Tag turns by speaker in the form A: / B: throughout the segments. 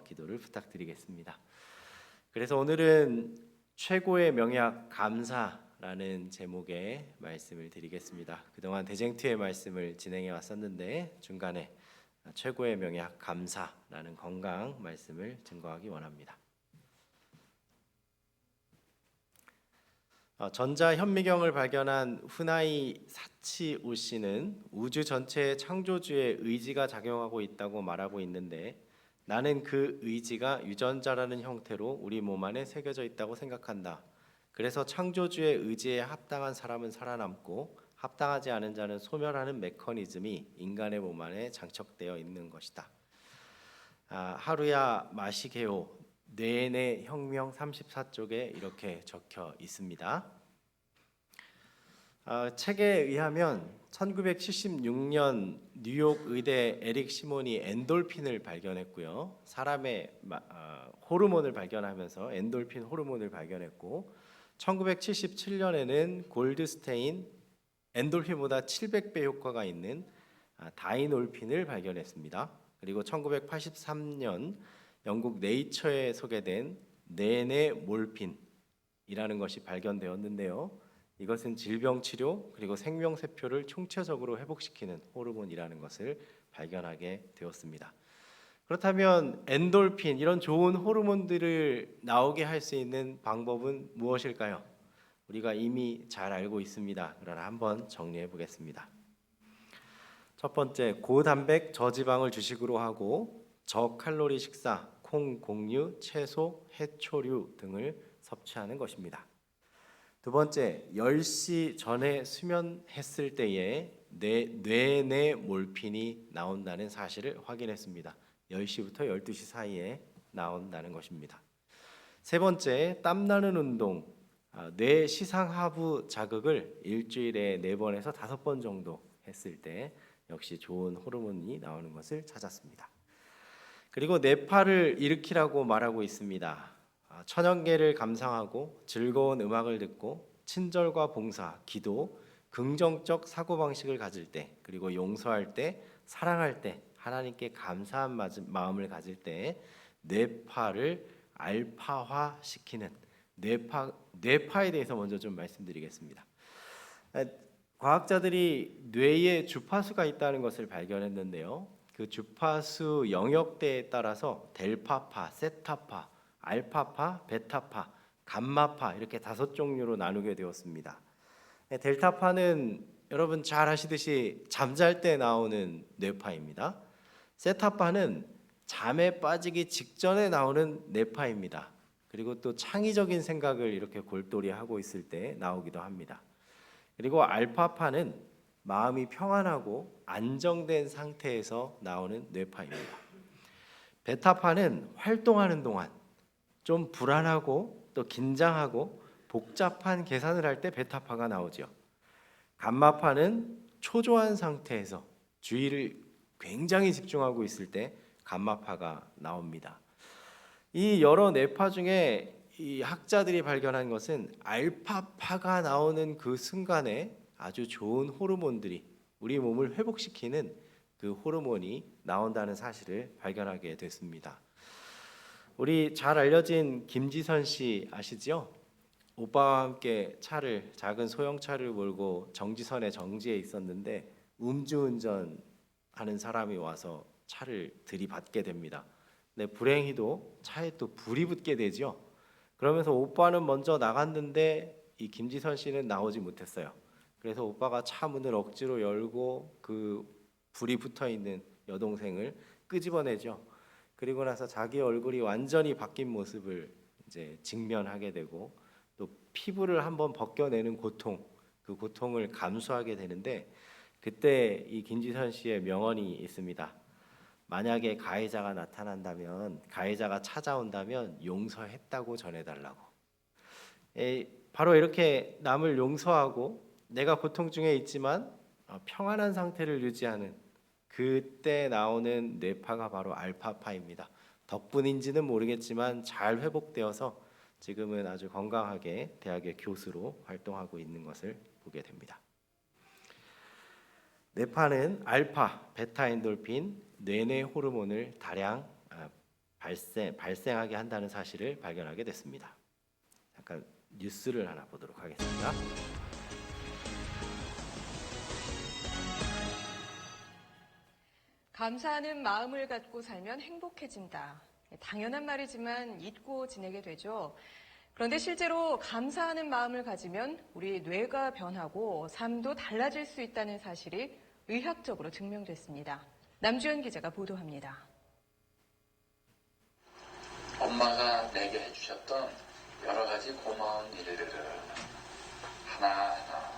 A: 기도를 부탁드리겠습니다. 그래서 오늘은 최고의 명약 감사라는 제목의 말씀을 드리겠습니다. 그동안 대쟁투의 말씀을 진행해 왔었는데 중간에 최고의 명약 감사라는 건강 말씀을 증거하기 원합니다. 전자현미경을 발견한 후나이 사치오 씨는 우주 전체에 창조주의 의지가 작용하고 있다고 말하고 있는데, 나는 그 의지가 유전자라는 형태로 우리 몸 안에 새겨져 있다고 생각한다. 그래서 창조주의 의지에 합당한 사람은 살아남고 합당하지 않은 자는 소멸하는 메커니즘이 인간의 몸 안에 장착되어 있는 것이다. 하루야 마시게오 뇌내 혁명 34쪽에 이렇게 적혀 있습니다. 책에 의하면 1976년 뉴욕 의대 에릭 시몬이 엔돌핀을 발견했고요. 사람의 호르몬을 발견하면서 엔돌핀 호르몬을 발견했고, 1977년에는 골드스테인 엔돌핀보다 700배 효과가 있는 다이놀핀을 발견했습니다. 그리고 1983년 영국 네이처에 소개된 네네몰핀이라는 것이 발견되었는데요. 이것은 질병 치료 그리고 생명세포를 총체적으로 회복시키는 호르몬이라는 것을 발견하게 되었습니다. 그렇다면 엔돌핀, 이런 좋은 호르몬들을 나오게 할 수 있는 방법은 무엇일까요? 우리가 이미 잘 알고 있습니다. 그러나 한번 정리해 보겠습니다. 첫 번째, 고단백 저지방을 주식으로 하고 저칼로리 식사, 콩, 곡류, 채소, 해초류 등을 섭취하는 것입니다. 두 번째, 10시 전에 수면했을 때에 뇌내 몰핀이 나온다는 사실을 확인했습니다. 10시부터 12시 사이에 나온다는 것입니다. 세 번째, 땀나는 운동, 뇌 시상하부 자극을 일주일에 4번에서 5번 정도 했을 때 역시 좋은 호르몬이 나오는 것을 찾았습니다. 그리고 뇌파를 일으키라고 말하고 있습니다. 천연계를 감상하고 즐거운 음악을 듣고 친절과 봉사, 기도, 긍정적 사고방식을 가질 때, 그리고 용서할 때, 사랑할 때, 하나님께 감사한 마음을 가질 때 뇌파를 알파화시키는 뇌파에 대해서 먼저 좀 말씀드리겠습니다. 과학자들이 뇌에 주파수가 있다는 것을 발견했는데요. 그 주파수 영역대에 따라서 델파파, 세타파, 알파파, 베타파, 감마파 이렇게 5종류로 나누게 되었습니다. 델타파는 여러분 잘 아시듯이 잠잘 때 나오는 뇌파입니다. 세타파는 잠에 빠지기 직전에 나오는 뇌파입니다. 그리고 또 창의적인 생각을 이렇게 골똘히 하고 있을 때 나오기도 합니다. 그리고 알파파는 마음이 평안하고 안정된 상태에서 나오는 뇌파입니다. 베타파는 활동하는 동안 좀 불안하고 또 긴장하고 복잡한 계산을 할 때 베타파가 나오죠. 감마파는 초조한 상태에서 주의를 굉장히 집중하고 있을 때 감마파가 나옵니다. 이 여러 뇌파 중에 이 학자들이 발견한 것은 알파파가 나오는 그 순간에 아주 좋은 호르몬들이 우리 몸을 회복시키는 그 호르몬이 나온다는 사실을 발견하게 됐습니다. 우리 잘 알려진 김지선 씨 아시죠? 오빠와 함께 작은 소형차를 몰고 정지선에 정지해 있었는데 음주운전 하는 사람이 와서 차를 들이받게 됩니다. 근데 불행히도 차에 또 불이 붙게 되죠. 그러면서 오빠는 먼저 나갔는데 이 김지선 씨는 나오지 못했어요. 그래서 오빠가 차 문을 억지로 열고 그 불이 붙어 있는 여동생을 끄집어내죠. 그리고 나서 자기 얼굴이 완전히 바뀐 모습을 이제 직면하게 되고, 또 피부를 한번 벗겨내는 고통, 그 고통을 감수하게 되는데, 그때 이 김지선 씨의 명언이 있습니다. 만약에 가해자가 찾아온다면 용서했다고 전해달라고. 바로 이렇게 남을 용서하고 내가 고통 중에 있지만 평안한 상태를 유지하는 그때 나오는 뇌파가 바로 알파파입니다. 덕분인지는 모르겠지만 잘 회복되어서 지금은 아주 건강하게 대학의 교수로 활동하고 있는 것을 보게 됩니다. 뇌파는 알파, 베타 엔돌핀, 뇌내 호르몬을 다량 발생하게 한다는 사실을 발견하게 됐습니다. 잠깐 뉴스를 하나 보도록 하겠습니다.
B: 감사하는 마음을 갖고 살면 행복해진다. 당연한 말이지만 잊고 지내게 되죠. 그런데 실제로 감사하는 마음을 가지면 우리 뇌가 변하고 삶도 달라질 수 있다는 사실이 의학적으로 증명됐습니다. 남주현 기자가 보도합니다.
C: 엄마가 내게 해주셨던 여러 가지 고마운 일들을 하나하나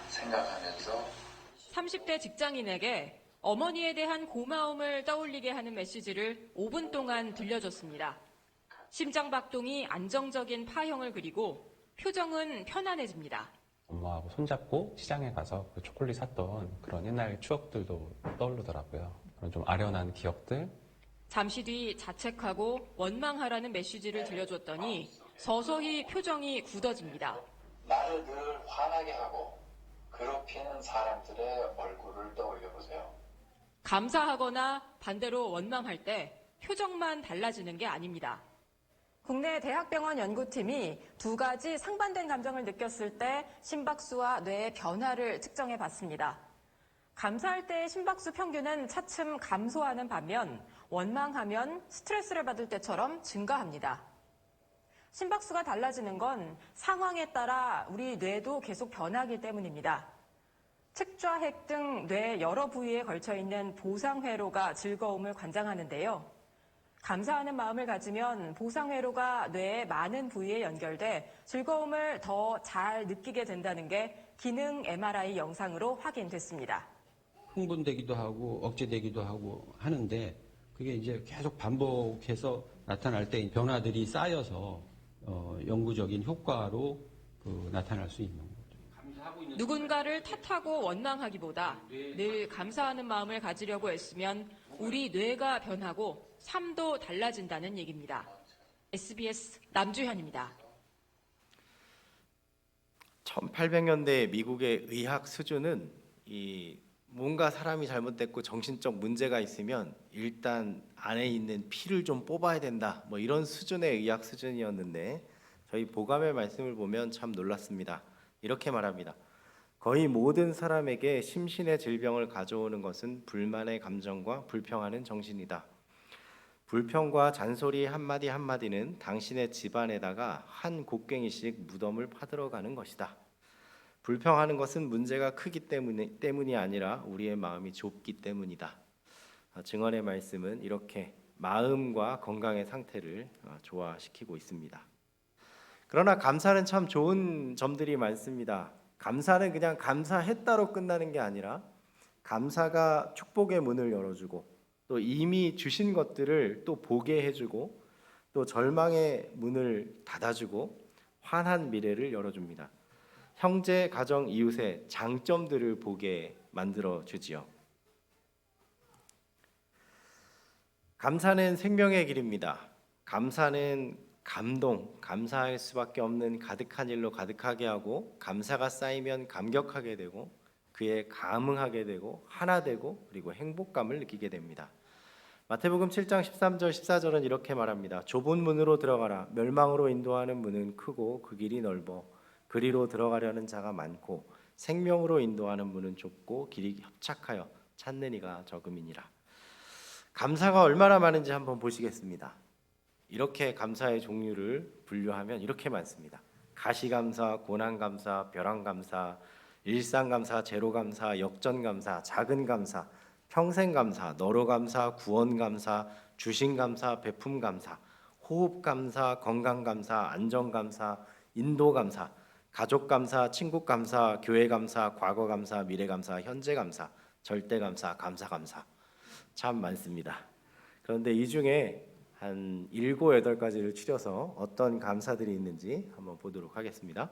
C: 생각하면서
B: 30대 직장인에게 어머니에 대한 고마움을 떠올리게 하는 메시지를 5분 동안 들려줬습니다. 심장박동이 안정적인 파형을 그리고 표정은 편안해집니다.
D: 엄마하고 손잡고 시장에 가서 그 초콜릿 샀던 그런 옛날 추억들도 떠오르더라고요. 그런 좀 아련한 기억들.
B: 잠시 뒤 자책하고 원망하라는 메시지를 들려줬더니 서서히 표정이 굳어집니다.
C: 나를 늘 화나게 하고 괴롭히는 사람들의 얼굴을 떠올려 보세요.
B: 감사하거나 반대로 원망할 때 표정만 달라지는 게 아닙니다. 국내 대학병원 연구팀이 두 가지 상반된 감정을 느꼈을 때 심박수와 뇌의 변화를 측정해 봤습니다. 감사할 때의 심박수 평균은 차츰 감소하는 반면 원망하면 스트레스를 받을 때처럼 증가합니다. 심박수가 달라지는 건 상황에 따라 우리 뇌도 계속 변하기 때문입니다. 측좌핵 등 뇌 여러 부위에 걸쳐 있는 보상회로가 즐거움을 관장하는데요. 감사하는 마음을 가지면 보상회로가 뇌의 많은 부위에 연결돼 즐거움을 더 잘 느끼게 된다는 게 기능 MRI 영상으로 확인됐습니다.
E: 흥분되기도 하고 억제되기도 하고 하는데 그게 이제 계속 반복해서 나타날 때 변화들이 쌓여서 영구적인 효과로 나타날 수 있는 거죠.
B: 누군가를 탓하고 원망하기보다 늘 감사하는 마음을 가지려고 애쓰면 우리 뇌가 변하고 삶도 달라진다는 얘기입니다. SBS 남주현입니다.
A: 1800년대 미국의 의학 수준은 뭔가 사람이 잘못됐고 정신적 문제가 있으면 일단 안에 있는 피를 좀 뽑아야 된다. 뭐 이런 수준의 의학 수준이었는데 저희 보감의 말씀을 보면 참 놀랐습니다. 이렇게 말합니다. 거의 모든 사람에게 심신의 질병을 가져오는 것은 불만의 감정과 불평하는 정신이다. 불평과 잔소리 한마디 한마디는 당신의 집안에다가 한 곡괭이씩 무덤을 파들어가는 것이다. 불평하는 것은 문제가 크기 때문이 아니라 우리의 마음이 좁기 때문이다. 증언의 말씀은 이렇게 마음과 건강의 상태를 조화시키고 있습니다. 그러나 감사는 참 좋은 점들이 많습니다. 감사는 그냥 감사했다로 끝나는 게 아니라 감사가 축복의 문을 열어주고 또 이미 주신 것들을 또 보게 해주고 또 절망의 문을 닫아주고 환한 미래를 열어줍니다. 형제, 가정, 이웃의 장점들을 보게 만들어 주지요. 감사는 생명의 길입니다. 감사는 감동, 감사할 수밖에 없는 가득한 일로 가득하게 하고 감사가 쌓이면 감격하게 되고 그에 감응하게 되고 하나 되고 그리고 행복감을 느끼게 됩니다. 마태복음 7장 13절 14절은 이렇게 말합니다. 좁은 문으로 들어가라. 멸망으로 인도하는 문은 크고 그 길이 넓어 그리로 들어가려는 자가 많고 생명으로 인도하는 문은 좁고 길이 협착하여 찾는 이가 적음이니라. 감사가 얼마나 많은지 한번 보시겠습니다. 이렇게 감사의 종류를 분류하면 이렇게 많습니다. 가시감사, 고난감사, 벼랑감사, 일상감사, 제로감사, 역전감사, 작은감사, 평생감사, 너로감사, 구원감사, 주신감사, 베품감사, 호흡감사, 건강감사, 안정감사, 인도감사, 가족감사, 친구감사, 교회감사, 과거감사, 미래감사, 현재감사, 절대감사, 감사감사 참 많습니다. 그런데 이 중에 한 7, 8가지를 추려서 어떤 감사들이 있는지 한번 보도록 하겠습니다.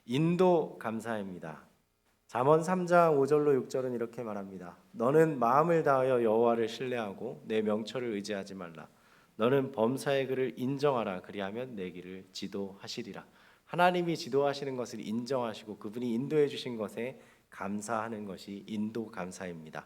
A: 인도 감사입니다. 잠언 3장 5절로 6절은 이렇게 말합니다. 너는 마음을 다하여 여호와를 신뢰하고 내 명철을 의지하지 말라. 너는 범사의 글을 인정하라. 그리하면 내 길을 지도하시리라. 하나님이 지도하시는 것을 인정하시고 그분이 인도해 주신 것에 감사하는 것이 인도 감사입니다.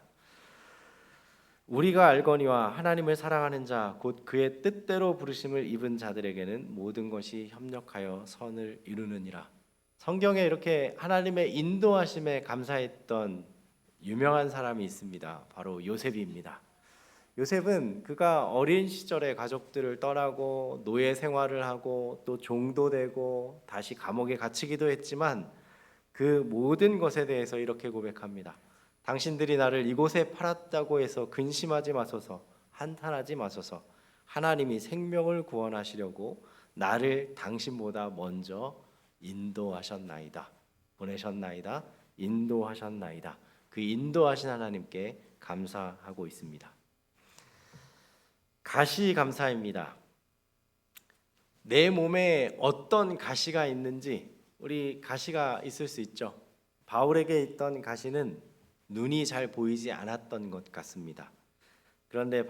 A: 우리가 알거니와 하나님을 사랑하는 자 곧 그의 뜻대로 부르심을 입은 자들에게는 모든 것이 협력하여 선을 이루느니라. 성경에 이렇게 하나님의 인도하심에 감사했던 유명한 사람이 있습니다. 바로 요셉입니다. 요셉은 그가 어린 시절에 가족들을 떠나고 노예 생활을 하고 또 종도 되고 다시 감옥에 갇히기도 했지만 그 모든 것에 대해서 이렇게 고백합니다. 당신들이 나를 이곳에 팔았다고 해서 근심하지 마소서, 한탄하지 마소서. 하나님이 생명을 구원하시려고 나를 당신보다 먼저 인도하셨나이다. 보내셨나이다. 인도하셨나이다. 그 인도하신 하나님께 감사하고 있습니다. 가시 감사입니다. 내 몸에 어떤 가시가 있는지, 우리 가시가 있을 수 있죠. 바울에게 있던 가시는 눈이 잘 보이지 않았던 것 같습니다. 그런데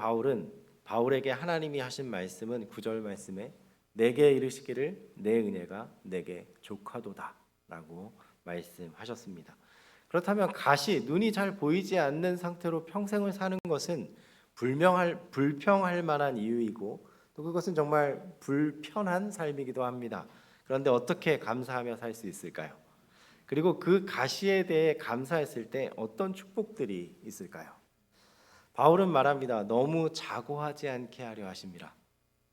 A: 바울에게 하나님이 하신 말씀은 9절 말씀에 내게 이르시기를 내 은혜가 내게 족하도다 라고 말씀하셨습니다. 그렇다면 가시, 눈이 잘 보이지 않는 상태로 평생을 사는 것은 불평할 만한 이유이고 또 그것은 정말 불편한 삶이기도 합니다. 그런데 어떻게 감사하며 살 수 있을까요? 그리고 그 가시에 대해 감사했을 때 어떤 축복들이 있을까요? 바울은 말합니다. 너무 자고하지 않게 하려 하심이라.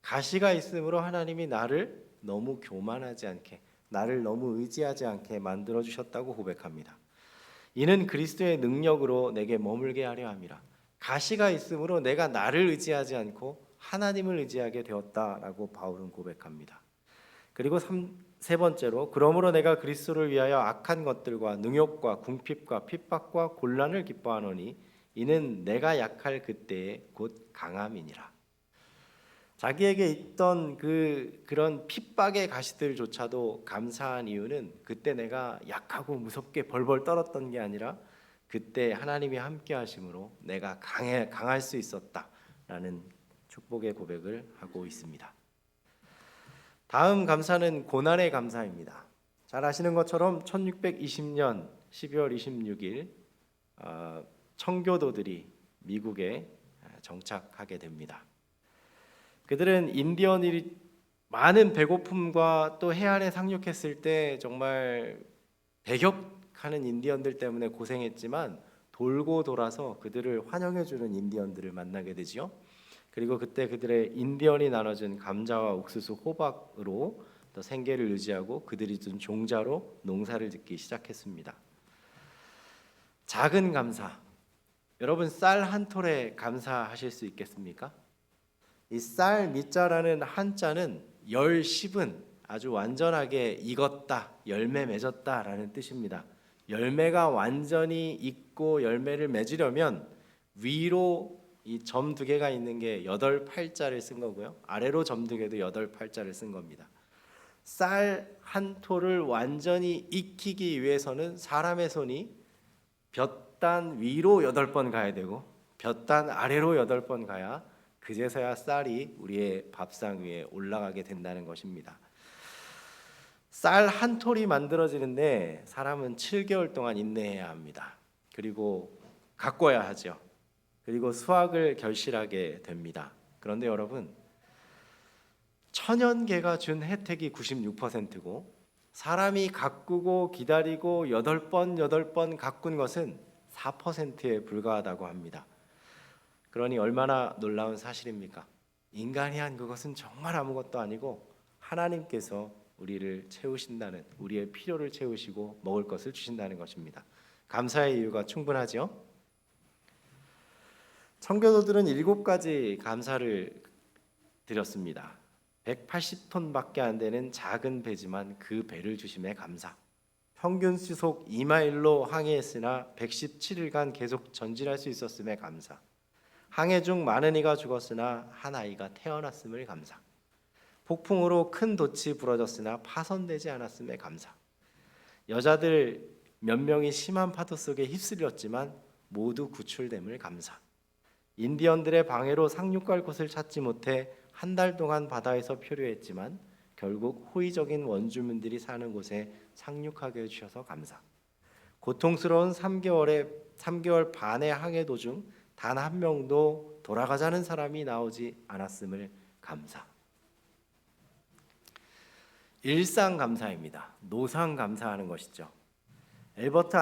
A: 가시가 있으므로 하나님이 나를 너무 교만하지 않게, 나를 너무 의지하지 않게 만들어 주셨다고 고백합니다. 이는 그리스도의 능력으로 내게 머물게 하려 함이라. 가시가 있으므로 내가 나를 의지하지 않고 하나님을 의지하게 되었다라고 바울은 고백합니다. 그리고 세 번째로 그러므로 내가 그리스도를 위하여 악한 것들과 능욕과 궁핍과 핍박과 곤란을 기뻐하노니 이는 내가 약할 그때에 곧 강함이니라. 자기에게 있던 그런 핍박의 가시들조차도 감사한 이유는 그때 내가 약하고 무섭게 벌벌 떨었던 게 아니라 그때 하나님이 함께 하심으로 내가 강할 수 있었다라는 축복의 고백을 하고 있습니다. 다음 감사는 고난의 감사입니다. 잘 아시는 것처럼 1620년 12월 26일 청교도들이 미국에 정착하게 됩니다. 그들은 인디언이 많은 배고픔과 또 해안에 상륙했을 때 정말 배격하는 인디언들 때문에 고생했지만 돌고 돌아서 그들을 환영해주는 인디언들을 만나게 되지요. 그리고 그때 그들의 인디언이 나눠준 감자와 옥수수, 호박으로 또 생계를 유지하고 그들이 준 종자로 농사를 짓기 시작했습니다. 작은 감사, 여러분 쌀 한 톨에 감사하실 수 있겠습니까? 이 쌀 밑자라는 한자는 열십은 아주 완전하게 익었다, 열매 맺었다라는 뜻입니다. 열매가 완전히 익고 열매를 맺으려면 위로 이 점 두 개가 있는 게 8팔자를 쓴 거고요. 아래로 점 두 개도 8팔자를 쓴 겁니다. 쌀 한 톨을 완전히 익히기 위해서는 사람의 손이 볕단 위로 8번 가야 되고 볕단 아래로 8번 가야 그제서야 쌀이 우리의 밥상 위에 올라가게 된다는 것입니다. 쌀 한 톨이 만들어지는데 사람은 7개월 동안 인내해야 합니다. 그리고 가꿔야 하죠. 그리고 수확을 결실하게 됩니다. 그런데 여러분, 천연계가 준 혜택이 96%고 사람이 가꾸고 기다리고 8번 가꾼 것은 4%에 불과하다고 합니다. 그러니 얼마나 놀라운 사실입니까? 인간이 한 그것은 정말 아무것도 아니고 하나님께서 우리를 채우신다는, 우리의 필요를 채우시고 먹을 것을 주신다는 것입니다. 감사의 이유가 충분하죠? 청교도들은 7가지 감사를 드렸습니다. 180톤밖에 안 되는 작은 배지만 그 배를 주심에 감사. 평균 시속 2마일로 항해했으나 117일간 계속 전진할 수 있었음에 감사. 항해 중 많은 이가 죽었으나 한 아이가 태어났음을 감사. 폭풍으로 큰 돛이 부러졌으나 파손되지 않았음에 감사. 여자들 몇 명이 심한 파도 속에 휩쓸렸지만 모두 구출됨을 감사. 인디언들의 방해로 상륙할 곳을 찾지 못해 한 달 동안 바다에서 표류했지만 결국 호의적인 원주민들이 사는 곳에 상륙하게 해주셔서 감사. 고통스러운 3개월 반의 항해 도중 단 한 명도 돌아가자는 사람이 나오지 않았음을 감사. 일상 감사입니다. 노상 감사하는 것이죠. 엘버트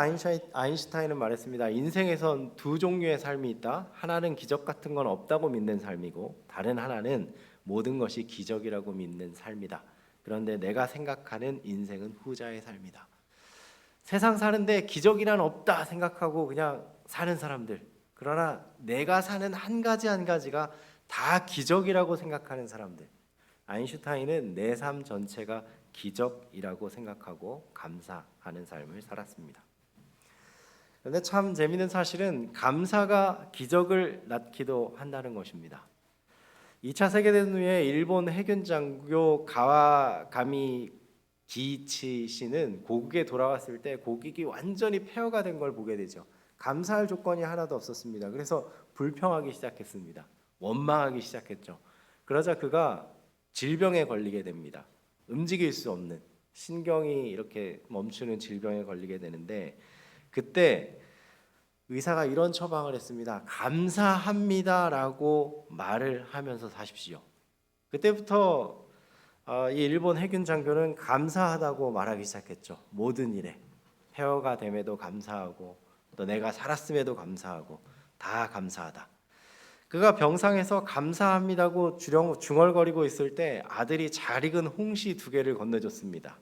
A: 아인슈타인은 말했습니다. 인생에선 두 종류의 삶이 있다. 하나는 기적 같은 건 없다고 믿는 삶이고 다른 하나는 모든 것이 기적이라고 믿는 삶이다. 그런데 내가 생각하는 인생은 후자의 삶이다. 세상 사는데 기적이란 없다 생각하고 그냥 사는 사람들. 그러나 내가 사는 한 가지 한 가지가 다 기적이라고 생각하는 사람들. 아인슈타인은 내 삶 전체가 기적이라고 생각하고 감사하는 삶을 살았습니다. 그런데 참 재미있는 사실은 감사가 기적을 낳기도 한다는 것입니다. 2차 세계대전 후에 일본 해군 장교 가와가미 기이치 씨는 고국에 돌아왔을 때 고국이 완전히 폐허가 된 걸 보게 되죠. 감사할 조건이 하나도 없었습니다. 그래서 불평하기 시작했습니다. 원망하기 시작했죠. 그러자 그가 질병에 걸리게 됩니다. 움직일 수 없는 신경이 이렇게 멈추는 질병에 걸리게 되는데 그때 의사가 이런 처방을 했습니다. 감사합니다라고 말을 하면서 사십시오. 그때부터 이 일본 해군 장교는 감사하다고 말하기 시작했죠. 모든 일에 폐허가 됨에도 감사하고 또 내가 살았음에도 감사하고 다 감사하다. 그가 병상에서 감사합니다고 중얼거리고 있을 때 아들이 잘 익은 홍시 2개를 건네줬습니다.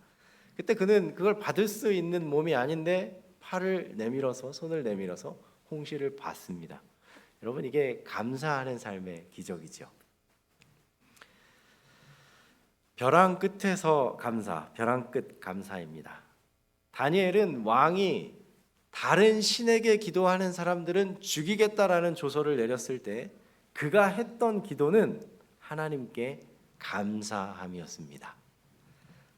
A: 그때 그는 그걸 받을 수 있는 몸이 아닌데 팔을 내밀어서 손을 내밀어서 홍시를 받습니다. 여러분 이게 감사하는 삶의 기적이죠. 벼랑 끝에서 감사, 벼랑 끝 감사입니다. 다니엘은 왕이 다른 신에게 기도하는 사람들은 죽이겠다라는 조서를 내렸을 때 그가 했던 기도는 하나님께 감사함이었습니다.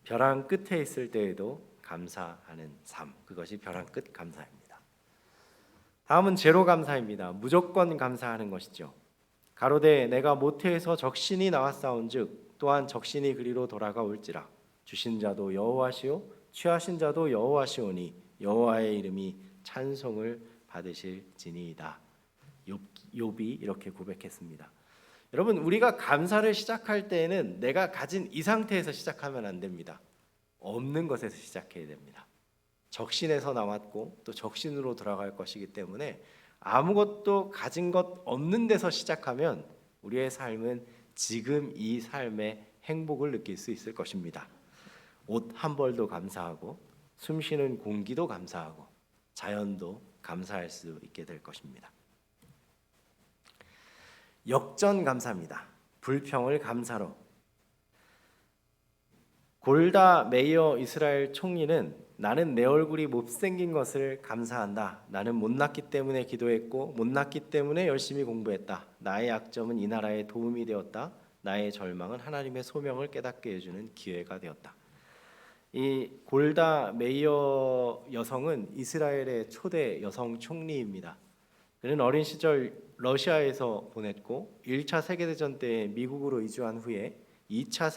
A: 벼랑 끝에 있을 때에도 감사하는 삶, 그것이 벼랑 끝 감사입니다. 다음은 제로 감사입니다. 무조건 감사하는 것이죠. 가로되 내가 모태에서 적신이 나왔사온즉 또한 적신이 그리로 돌아가올지라. 주신 자도 여호와시요 취하신 자도 여호와시오니 여호와의 이름이 찬송을 받으실지니이다. 욥이 이렇게 고백했습니다. 여러분 우리가 감사를 시작할 때에는 내가 가진 이 상태에서 시작하면 안 됩니다. 없는 것에서 시작해야 됩니다. 적신에서 나왔고 또 적신으로 돌아갈 것이기 때문에 아무것도 가진 것 없는 데서 시작하면 우리의 삶은 지금 이 삶의 행복을 느낄 수 있을 것입니다. 옷 한 벌도 감사하고 숨 쉬는 공기도 감사하고 자연도 감사할 수 있게 될 것입니다. 역전 감사입니다. 불평을 감사로. 골다 메이어 이스라엘 총리는 나는 내 얼굴이 못생긴 것을 감사한다. 나는 못났기 때문에 기도했고 못났기 때문에 열심히 공부했다. 나의 약점은 이 나라에 도움이 되었다. 나의 절망은 하나님의 소명을 깨닫게 해주는 기회가 되었다. 이 골다 메이어 여성은 이스라엘의 초대 여성 총리입니다. 그는 어린 시절 러시아에서 보냈고 1차 세계대전 때 미국으로 이주한 후에 2차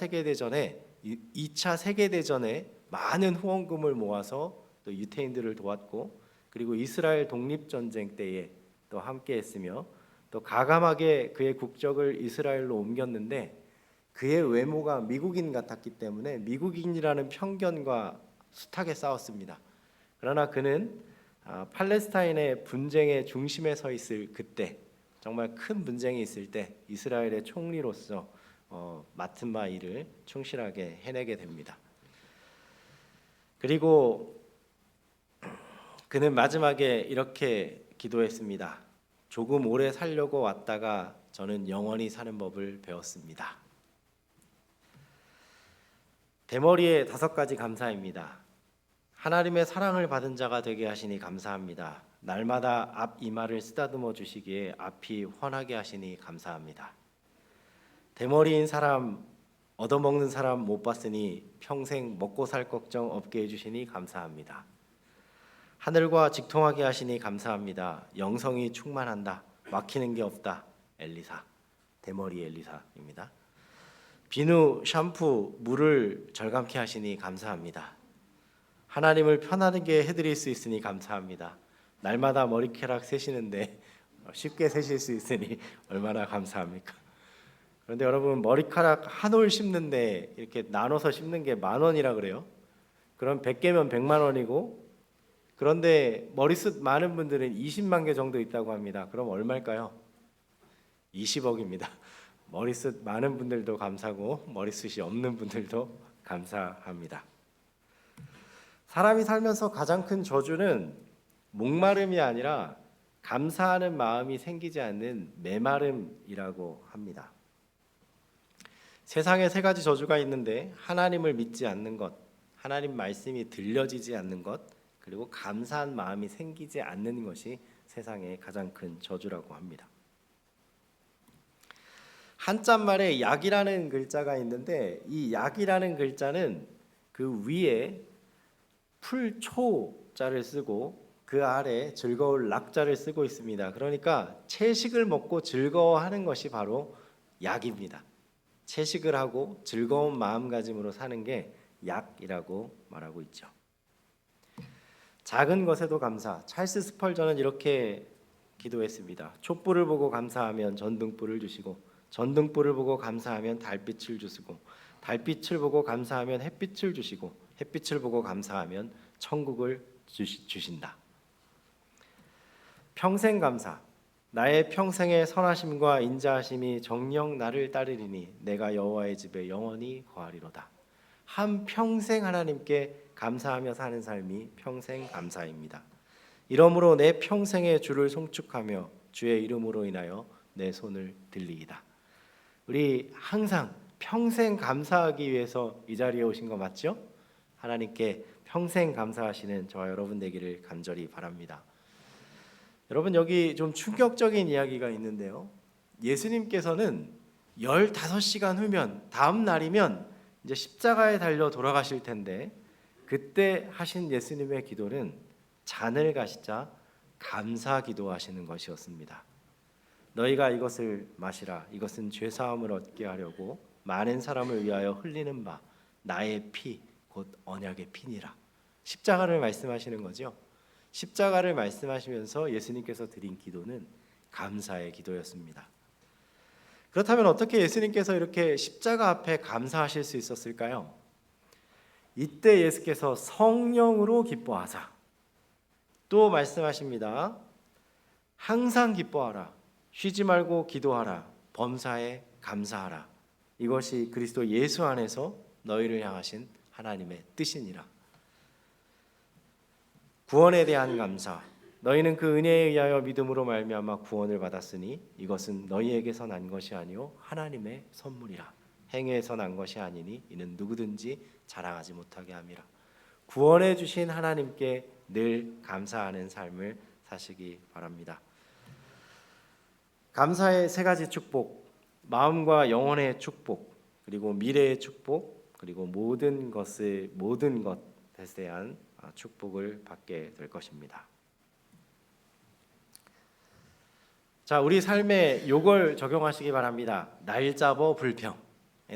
A: 세계대전에 많은 후원금을 모아서 또 유태인들을 도왔고 그리고 이스라엘 독립전쟁 때에 또 함께했으며 또 가감하게 그의 국적을 이스라엘로 옮겼는데 그의 외모가 미국인 같았기 때문에 미국인이라는 편견과 숱하게 싸웠습니다. 그러나 그는 팔레스타인의 분쟁의 중심에 서 있을 그때 정말 큰 분쟁이 있을 때 이스라엘의 총리로서 맡은 바 일을 충실하게 해내게 됩니다. 그리고 그는 마지막에 이렇게 기도했습니다. 조금 오래 살려고 왔다가 저는 영원히 사는 법을 배웠습니다. 대머리의 5가지 감사입니다. 하나님의 사랑을 받은 자가 되게 하시니 감사합니다. 날마다 앞 이마를 쓰다듬어 주시기에 앞이 환하게 하시니 감사합니다. 대머리인 사람, 얻어먹는 사람 못 봤으니 평생 먹고 살 걱정 없게 해주시니 감사합니다. 하늘과 직통하게 하시니 감사합니다. 영성이 충만한다. 막히는 게 없다. 엘리사, 대머리 엘리사입니다. 비누, 샴푸, 물을 절감케 하시니 감사합니다. 하나님을 편안하게 해드릴 수 있으니 감사합니다. 날마다 머리카락 세시는데 쉽게 세실 수 있으니 얼마나 감사합니까? 그런데 여러분 머리카락 한 올 심는데 이렇게 나눠서 심는 게 10,000원이라 그래요. 그럼 100개면 100만 원이고 그런데 머리숱 많은 분들은 20만 개 정도 있다고 합니다. 그럼 얼마일까요? 20억입니다. 머리숱 많은 분들도 감사하고 머리숱이 없는 분들도 감사합니다. 사람이 살면서 가장 큰 저주는 목마름이 아니라 감사하는 마음이 생기지 않는 메마름이라고 합니다. 세상에 세 가지 저주가 있는데 하나님을 믿지 않는 것, 하나님 말씀이 들려지지 않는 것, 그리고 감사한 마음이 생기지 않는 것이 세상의 가장 큰 저주라고 합니다. 한자말에 약이라는 글자가 있는데 이 약이라는 글자는 그 위에 풀초자를 쓰고 그 아래 즐거울 낙자를 쓰고 있습니다. 그러니까 채식을 먹고 즐거워하는 것이 바로 약입니다. 채식을 하고 즐거운 마음가짐으로 사는 게 약이라고 말하고 있죠. 작은 것에도 감사. 찰스 스펄전은 이렇게 기도했습니다. 촛불을 보고 감사하면 전등불을 주시고 전등불을 보고 감사하면 달빛을 주시고 달빛을 보고 감사하면 햇빛을 주시고 햇빛을 보고 감사하면 천국을 주신다. 평생 감사. 나의 평생의 선하심과 인자하심이 정녕 나를 따르리니 내가 여호와의 집에 영원히 거하리로다. 한 평생 하나님께 감사하며 사는 삶이 평생 감사입니다. 이러므로 내 평생의 주를 송축하며 주의 이름으로 인하여 내 손을 들리이다. 우리 항상 평생 감사하기 위해서 이 자리에 오신 거 맞죠? 하나님께 평생 감사하시는 저와 여러분 되기를 간절히 바랍니다. 여러분 여기 좀 충격적인 이야기가 있는데요. 예수님께서는 15시간 후면 다음 날이면 이제 십자가에 달려 돌아가실 텐데 그때 하신 예수님의 기도는 잔을 가시자 감사 기도하시는 것이었습니다. 너희가 이것을 마시라. 이것은 죄 사함을 얻게 하려고 많은 사람을 위하여 흘리는 바 나의 피 곧 언약의 피니라. 십자가를 말씀하시는 거죠. 십자가를 말씀하시면서 예수님께서 드린 기도는 감사의 기도였습니다. 그렇다면 어떻게 예수님께서 이렇게 십자가 앞에 감사하실 수 있었을까요? 이때 예수께서 성령으로 기뻐하사 또 말씀하십니다. 항상 기뻐하라. 쉬지 말고 기도하라. 범사에 감사하라. 이것이 그리스도 예수 안에서 너희를 향하신 하나님의 뜻이니라. 구원에 대한 감사. 너희는 그 은혜에 의하여 믿음으로 말미암아 구원을 받았으니 이것은 너희에게서 난 것이 아니요 하나님의 선물이라. 행위에서 난 것이 아니니 이는 누구든지 자랑하지 못하게 함이라. 구원해 주신 하나님께 늘 감사하는 삶을 사시기 바랍니다. 감사의 세 가지 축복, 마음과 영혼의 축복, 그리고 미래의 축복, 그리고 모든 것에 대한 축복을 받게 될 것입니다. 자, 우리 삶에 요걸 적용하시기 바랍니다. 날 잡어 불평.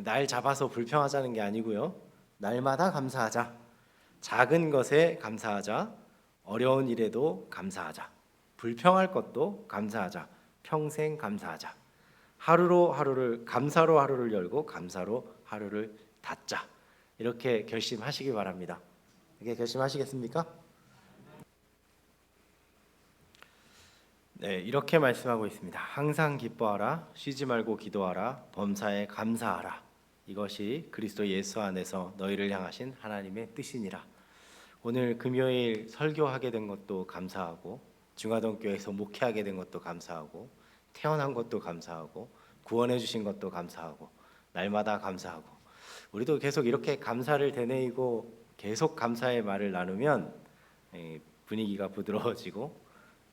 A: 날 잡아서 불평하자는 게 아니고요. 날마다 감사하자. 작은 것에 감사하자. 어려운 일에도 감사하자. 불평할 것도 감사하자. 평생 감사하자. 하루로 하루를 감사로 하루를 열고 감사로 하루를 닫자. 이렇게 결심하시기 바랍니다. 이렇게 결심하시겠습니까? 네, 이렇게 말씀하고 있습니다. 항상 기뻐하라, 쉬지 말고 기도하라, 범사에 감사하라. 이것이 그리스도 예수 안에서 너희를 향하신 하나님의 뜻이니라. 오늘 금요일 설교하게 된 것도 감사하고 중화동교회에서 목회하게 된 것도 감사하고 태어난 것도 감사하고 구원해 주신 것도 감사하고 날마다 감사하고 우리도 계속 이렇게 감사를 되뇌이고 계속 감사의 말을 나누면 분위기가 부드러워지고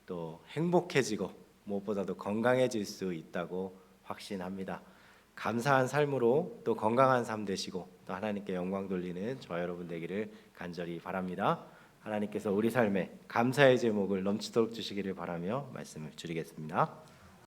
A: 또 행복해지고 무엇보다도 건강해질 수 있다고 확신합니다. 감사한 삶으로 또 건강한 삶 되시고 또 하나님께 영광 돌리는 저와 여러분 되기를 간절히 바랍니다. 하나님께서 우리 삶에 감사의 제목을 넘치도록 주시기를 바라며 말씀을 드리겠습니다.